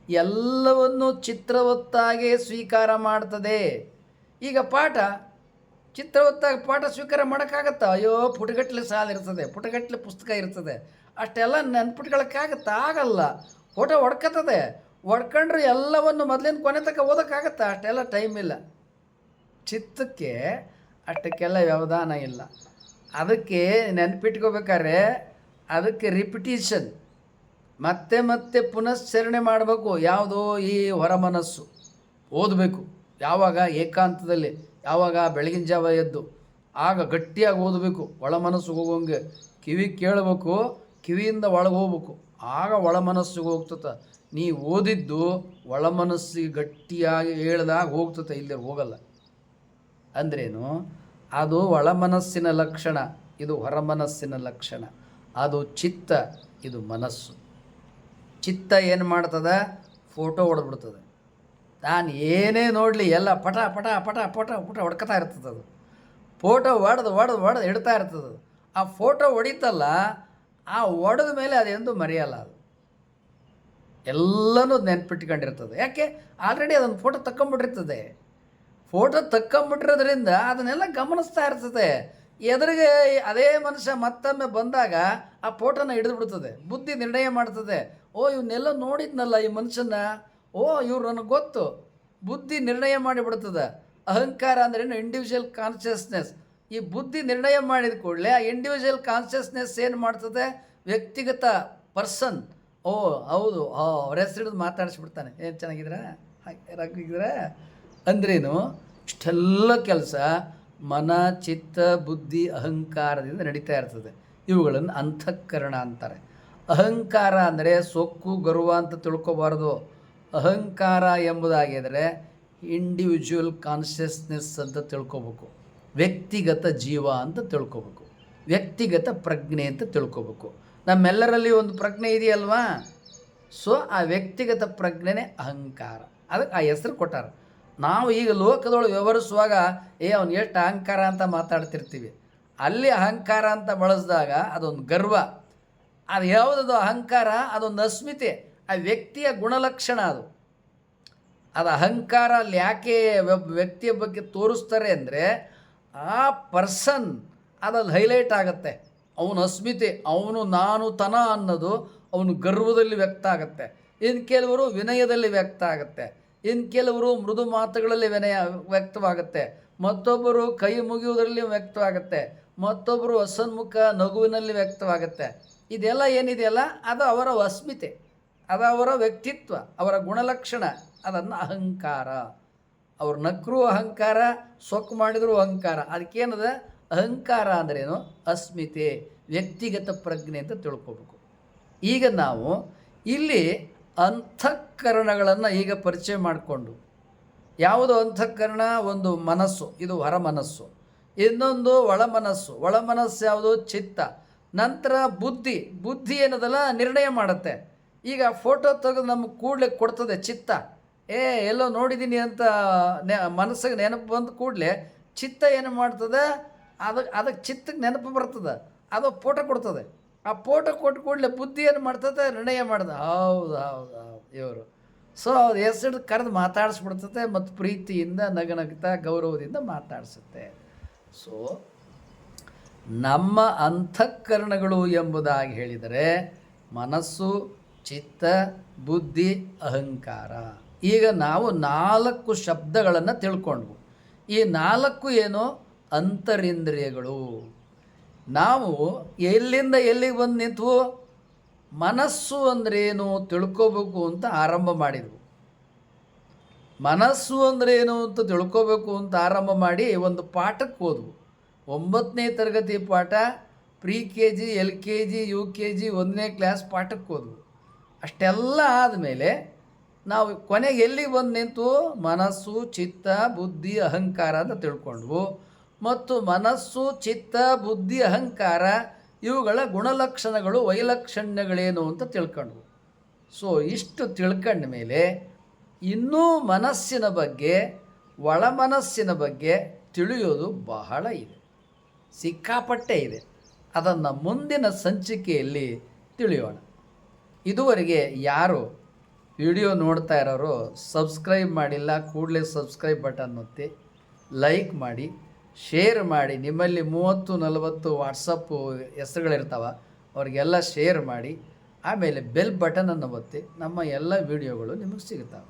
ಎಲ್ಲವನ್ನು ಚಿತ್ರವತ್ತಾಗೆ ಸ್ವೀಕಾರ ಮಾಡ್ತದೆ. ಈಗ ಚಿತ್ರವತ್ತಾಗಿ ಪಾಠ ಸ್ವೀಕಾರ ಮಾಡೋಕ್ಕಾಗತ್ತಾ? ಅಯ್ಯೋ, ಪುಟಗಟ್ಟಲೆ ಸಾಲು ಇರ್ತದೆ, ಪುಟಗಟ್ಟಲೆ ಪುಸ್ತಕ ಇರ್ತದೆ, ಅಷ್ಟೆಲ್ಲ ನೆನ್ಪಿಟ್ಕೊಳ್ಳೋಕ್ಕಾಗತ್ತಾ? ಆಗಲ್ಲ. ಫೋಟೋ ಹೊಡ್ಕೊತದೆ. ಹೊಡ್ಕೊಂಡ್ರೆ ಎಲ್ಲವನ್ನು ಮೊದಲಿನ ಕೊನೆ ತನಕ ಓದೋಕ್ಕಾಗತ್ತಾ? ಅಷ್ಟೆಲ್ಲ ಟೈಮ್ ಇಲ್ಲ. ಚಿತ್ತಕ್ಕೆ ಅಷ್ಟಕ್ಕೆಲ್ಲ ವ್ಯವಧಾನ ಇಲ್ಲ. ಅದಕ್ಕೆ ನೆನ್ಪಿಟ್ಕೋಬೇಕಾದ್ರೆ ಅದಕ್ಕೆ ರಿಪಿಟೇಷನ್, ಮತ್ತೆ ಮತ್ತೆ ಪುನಶ್ಚರಣೆ ಮಾಡಬೇಕು. ಯಾವುದೋ ಈ ಹೊರ ಮನಸ್ಸು ಓದಬೇಕು. ಯಾವಾಗ ಏಕಾಂತದಲ್ಲಿ, ಯಾವಾಗ ಬೆಳಗಿನ ಜಾವ ಎದ್ದು, ಆಗ ಗಟ್ಟಿಯಾಗಿ ಓದಬೇಕು. ಒಳ ಮನಸ್ಸು ಹೋಗೋಂಗೆ ಕಿವಿ ಕೇಳಬೇಕು, ಕಿವಿಯಿಂದ ಒಳಗೆ ಹೋಗ್ಬೇಕು. ಆಗ ಒಳ ಮನಸ್ಸಿಗೆ ಹೋಗ್ತದೆ. ನೀ ಓದಿದ್ದು ಒಳ ಮನಸ್ಸಿಗೆ ಗಟ್ಟಿಯಾಗಿ ಹೇಳ್ದಾಗ ಹೋಗ್ತದೆ, ಇಲ್ಲಿ ಹೋಗಲ್ಲ. ಅಂದ್ರೇನು? ಅದು ಒಳ ಮನಸ್ಸಿನ ಲಕ್ಷಣ, ಇದು ಹೊರ ಮನಸ್ಸಿನ ಲಕ್ಷಣ. ಅದು ಚಿತ್ತ, ಇದು ಮನಸ್ಸು. ಚಿತ್ತ ಏನು ಮಾಡ್ತದೆ? ಫೋಟೋ ಹೊಡೆದ್ಬಿಡ್ತದೆ. ನಾನು ಏನೇ ನೋಡಲಿ ಎಲ್ಲ ಪಟ ಪಟ ಪಟ ಪಟ ಪುಟ ಹೊಡ್ಕೊತಾ ಇರ್ತದೆ. ಅದು ಫೋಟೋ ಹೊಡೆದು ಇಡ್ತಾ ಇರ್ತದೆ. ಆ ಫೋಟೋ ಹೊಡಿತಲ್ಲ, ಆ ಹೊಡೆದ ಮೇಲೆ ಅದೆಂದು ಮರೆಯಲ್ಲ. ಅದು ಎಲ್ಲನೂ ನೆನ್ಪಿಟ್ಕೊಂಡಿರ್ತದೆ. ಯಾಕೆ? ಆಲ್ರೆಡಿ ಅದನ್ನು ಫೋಟೋ ತಗೊಂಬಿಟ್ಟಿರ್ತದೆ. ಫೋಟೋ ತಗೊಂಬಿಟ್ಟಿರೋದ್ರಿಂದ ಅದನ್ನೆಲ್ಲ ಗಮನಿಸ್ತಾ ಇರ್ತದೆ. ಎದುರಿಗೆ ಅದೇ ಮನುಷ್ಯ ಮತ್ತೊಮ್ಮೆ ಬಂದಾಗ ಆ ಫೋಟೋನ ಹಿಡಿದುಬಿಡ್ತದೆ. ಬುದ್ಧಿ ನಿರ್ಣಯ ಮಾಡ್ತದೆ, ಓ ಇವನ್ನೆಲ್ಲ ನೋಡಿದ್ನಲ್ಲ ಈ ಮನುಷ್ಯನ, ಓ ಇವ್ರು ನನಗೆ ಗೊತ್ತು. ಬುದ್ಧಿ ನಿರ್ಣಯ ಮಾಡಿಬಿಡ್ತದೆ. ಅಹಂಕಾರ ಅಂದ್ರೇನು? Individual consciousness. ಈ ಬುದ್ಧಿ ನಿರ್ಣಯ ಮಾಡಿದ ಕೂಡಲೇ ಆ ಇಂಡಿವಿಜುವಲ್ ಕಾನ್ಷಿಯಸ್ನೆಸ್ ಏನು ಮಾಡ್ತದೆ? ವ್ಯಕ್ತಿಗತ ಪರ್ಸನ್. ಓ ಹೌದು, ಅವ್ರ ಹೆಸರು ಹಿಡಿದು ಮಾತಾಡಿಸ್ಬಿಡ್ತಾನೆ. ಏನು ಚೆನ್ನಾಗಿದ್ದೀರಾ, ಹಾಗಿದ್ದೀರಾ ಅಂದ್ರೇನು? ಇಷ್ಟೆಲ್ಲ ಕೆಲಸ ಮನ, ಚಿತ್ತ, ಬುದ್ಧಿ, ಅಹಂಕಾರದಿಂದ ನಡೀತಾ ಇರ್ತದೆ. ಇವುಗಳನ್ನು ಅಂತಃಕರಣ ಅಂತಾರೆ. ಅಹಂಕಾರ ಅಂದರೆ ಸೊಕ್ಕು, ಗರ್ವ ಅಂತ ತಿಳ್ಕೊಬಾರ್ದು. ಅಹಂಕಾರ ಎಂಬುದಾಗಿದ್ದರೆ ಇಂಡಿವಿಜುವಲ್ ಕಾನ್ಷಿಯಸ್ನೆಸ್ ಅಂತ ತಿಳ್ಕೊಬೇಕು. ವ್ಯಕ್ತಿಗತ ಜೀವ ಅಂತ ತಿಳ್ಕೊಬೇಕು. ವ್ಯಕ್ತಿಗತ ಪ್ರಜ್ಞೆ ಅಂತ ತಿಳ್ಕೊಬೇಕು. ನಮ್ಮೆಲ್ಲರಲ್ಲಿ ಒಂದು ಪ್ರಜ್ಞೆ ಇದೆಯಲ್ವಾ? ಸೊ ಆ ವ್ಯಕ್ತಿಗತ ಪ್ರಜ್ಞೆನೇ ಅಹಂಕಾರ. ಅದಕ್ಕೆ ಆ ಹೆಸರು ಕೊಟ್ಟಾರ. ನಾವು ಈಗ ಲೋಕದೊಳಗೆ ವ್ಯವಹರಿಸುವಾಗ ಅವನು ಎಷ್ಟು ಅಹಂಕಾರ ಅಂತ ಮಾತಾಡ್ತಿರ್ತೀವಿ. ಅಲ್ಲಿ ಅಹಂಕಾರ ಅಂತ ಬಳಸಿದಾಗ ಅದೊಂದು ಗರ್ವ. ಅದು ಯಾವುದದು ಅಹಂಕಾರ? ಅದೊಂದು ಅಸ್ಮಿತೆ, ಆ ವ್ಯಕ್ತಿಯ ಗುಣಲಕ್ಷಣ. ಅದು ಅಹಂಕಾರ ಅಲ್ಲಿ ಯಾಕೆ ವ್ಯಕ್ತಿಯ ಬಗ್ಗೆ ತೋರಿಸ್ತಾರೆ ಅಂದರೆ, ಆ ಪರ್ಸನ್ ಅದಲ್ಲಿ ಹೈಲೈಟ್ ಆಗುತ್ತೆ. ಅವನ ಅಸ್ಮಿತೆ, ಅವನು ನಾನು ತನ ಅನ್ನೋದು ಅವನು ಗರ್ವದಲ್ಲಿ ವ್ಯಕ್ತ ಆಗುತ್ತೆ. ಇನ್ನು ಕೆಲವರು ವಿನಯದಲ್ಲಿ ವ್ಯಕ್ತ ಆಗುತ್ತೆ. ಇನ್ನು ಕೆಲವರು ಮೃದು ಮಾತುಗಳಲ್ಲಿ ವಿನಯ ವ್ಯಕ್ತವಾಗುತ್ತೆ. ಮತ್ತೊಬ್ಬರು ಕೈ ಮುಗಿಯುವುದರಲ್ಲಿ ವ್ಯಕ್ತವಾಗುತ್ತೆ. ಮತ್ತೊಬ್ಬರು ಹಸನ್ಮುಖ ನಗುವಿನಲ್ಲಿ ವ್ಯಕ್ತವಾಗುತ್ತೆ. ಇದೆಲ್ಲ ಏನಿದೆಯಲ್ಲ, ಅದು ಅವರ ಅಸ್ಮಿತೆ, ಅದು ಅವರ ವ್ಯಕ್ತಿತ್ವ, ಅವರ ಗುಣಲಕ್ಷಣ. ಅದನ್ನು ಅಹಂಕಾರ. ಅವ್ರು ನಕ್ಕರೂ ಅಹಂಕಾರ, ಸೊಕ್ಕು ಮಾಡಿದರೂ ಅಹಂಕಾರ. ಅದಕ್ಕೇನದ? ಅಹಂಕಾರ ಅಂದ್ರೇನು? ಅಸ್ಮಿತೆ, ವ್ಯಕ್ತಿಗತ ಪ್ರಜ್ಞೆ ಅಂತ ತಿಳ್ಕೊಬೇಕು. ಈಗ ನಾವು ಇಲ್ಲಿ ಅಂತಃಕರಣಗಳನ್ನು ಈಗ ಪರಿಚಯ ಮಾಡಿಕೊಂಡು, ಯಾವುದು ಅಂತಃಕರಣ? ಒಂದು ಮನಸ್ಸು, ಇದು ಹೊರ ಮನಸ್ಸು. ಇನ್ನೊಂದು ಒಳ ಮನಸ್ಸು. ಒಳ ಮನಸ್ಸು ಯಾವುದು? ಚಿತ್ತ. ನಂತರ ಬುದ್ಧಿ ಏನದಲ್ಲ ನಿರ್ಣಯ ಮಾಡುತ್ತೆ. ಈಗ ಫೋಟೋ ತೆಗೆದು ನಮಗೆ ಕೂಡಲೇ ಕೊಡ್ತದೆ ಚಿತ್ತ. ಎಲ್ಲೋ ನೋಡಿದ್ದೀನಿ ಅಂತ ಮನಸ್ಸಿಗೆ ನೆನಪು ಬಂದ ಕೂಡಲೇ ಚಿತ್ತ ಏನು ಮಾಡ್ತದೆ? ಅದಕ್ಕೆ ಚಿತ್ತಕ್ಕೆ ನೆನಪು ಬರ್ತದೆ, ಅದು ಫೋಟೋ ಕೊಡ್ತದೆ. ಆ ಫೋಟೋ ಕೊಟ್ಟು ಕೂಡಲೇ ಬುದ್ಧಿ ಏನು ಮಾಡ್ತದೆ? ನಿರ್ಣಯ ಮಾಡ್ದೆ, ಹೌದು ಇವರು. ಸೊ ಅದು ಹೆಸರು ಕರೆದು ಮಾತಾಡಿಸ್ಬಿಡ್ತದೆ, ಮತ್ತು ಪ್ರೀತಿಯಿಂದ ನಗನಗ್ತಾ ಗೌರವದಿಂದ ಮಾತಾಡಿಸುತ್ತೆ. ಸೊ ನಮ್ಮ ಅಂತಃಕರಣಗಳು ಎಂಬುದಾಗಿ ಹೇಳಿದರೆ ಮನಸ್ಸು, ಚಿತ್ತ, ಬುದ್ಧಿ, ಅಹಂಕಾರ. ಈಗ ನಾವು 4 ಶಬ್ದಗಳನ್ನು ತಿಳ್ಕೊಂಡ್ವು. ಈ 4 ಏನು? ಅಂತರಿಂದ್ರಿಯಗಳು. ನಾವು ಎಲ್ಲಿಂದ ಎಲ್ಲಿಗೆ ಬಂದು ನಿಂತವು? ಮನಸ್ಸು ಅಂದ್ರೇನು ತಿಳ್ಕೋಬೇಕು ಅಂತ ಆರಂಭ ಮಾಡಿದ್ವು. ಮನಸ್ಸು ಅಂದ್ರೇನು ಅಂತ ತಿಳ್ಕೋಬೇಕು ಅಂತ ಆರಂಭ ಮಾಡಿ ಒಂದು ಪಾಠಕ್ಕೆ ಹೋದ್ವು. 9ನೇ ತರಗತಿ ಪಾಠ, ಪ್ರಿ-KG, LKG, UKG 1ನೇ ಕ್ಲಾಸ್ ಪಾಠಕ್ಕೆ ಹೋದ್ವು. ಅಷ್ಟೆಲ್ಲ ಆದಮೇಲೆ ನಾವು ಕೊನೆಗೆ ಎಲ್ಲಿಗೆ ಬಂದು ನಿಂತು ಮನಸ್ಸು, ಚಿತ್ತ, ಬುದ್ಧಿ, ಅಹಂಕಾರ ಅಂತ ತಿಳ್ಕೊಂಡ್ವು. ಮತ್ತು ಮನಸ್ಸು, ಚಿತ್ತ, ಬುದ್ಧಿ, ಅಹಂಕಾರ ಇವುಗಳ ಗುಣಲಕ್ಷಣಗಳು, ವೈಲಕ್ಷಣ್ಯಗಳೇನು ಅಂತ ತಿಳ್ಕೊಂಡ್ವು. ಸೊ ಇಷ್ಟು ತಿಳ್ಕೊಂಡ ಮೇಲೆ ಇನ್ನೂ ಮನಸ್ಸಿನ ಬಗ್ಗೆ, ಒಳ ಮನಸ್ಸಿನ ಬಗ್ಗೆ ತಿಳಿಯೋದು ಬಹಳ ಇದೆ, ಸಿಕ್ಕಾಪಟ್ಟೆ ಇದೆ. ಅದನ್ನು ಮುಂದಿನ ಸಂಚಿಕೆಯಲ್ಲಿ ತಿಳಿಯೋಣ. ಇದುವರೆಗೆ ಯಾರು ವಿಡಿಯೋ ನೋಡ್ತಾ ಇರೋರು ಸಬ್ಸ್ಕ್ರೈಬ್ ಮಾಡಿಲ್ಲ, ಕೂಡಲೇ ಸಬ್ಸ್ಕ್ರೈಬ್ ಬಟನ್ ಒತ್ತಿ, ಲೈಕ್ ಮಾಡಿ, ಶೇರ್ ಮಾಡಿ. ನಿಮ್ಮಲ್ಲಿ 30-40 ವಾಟ್ಸಪ್ಪು ಹೆಸರುಗಳಿರ್ತಾವೆ, ಅವ್ರಿಗೆಲ್ಲ ಶೇರ್ ಮಾಡಿ. ಆಮೇಲೆ ಬೆಲ್ ಬಟನನ್ನು ಒತ್ತಿ, ನಮ್ಮ ಎಲ್ಲ ವಿಡಿಯೋಗಳು ನಿಮಗೆ ಸಿಗುತ್ತವೆ.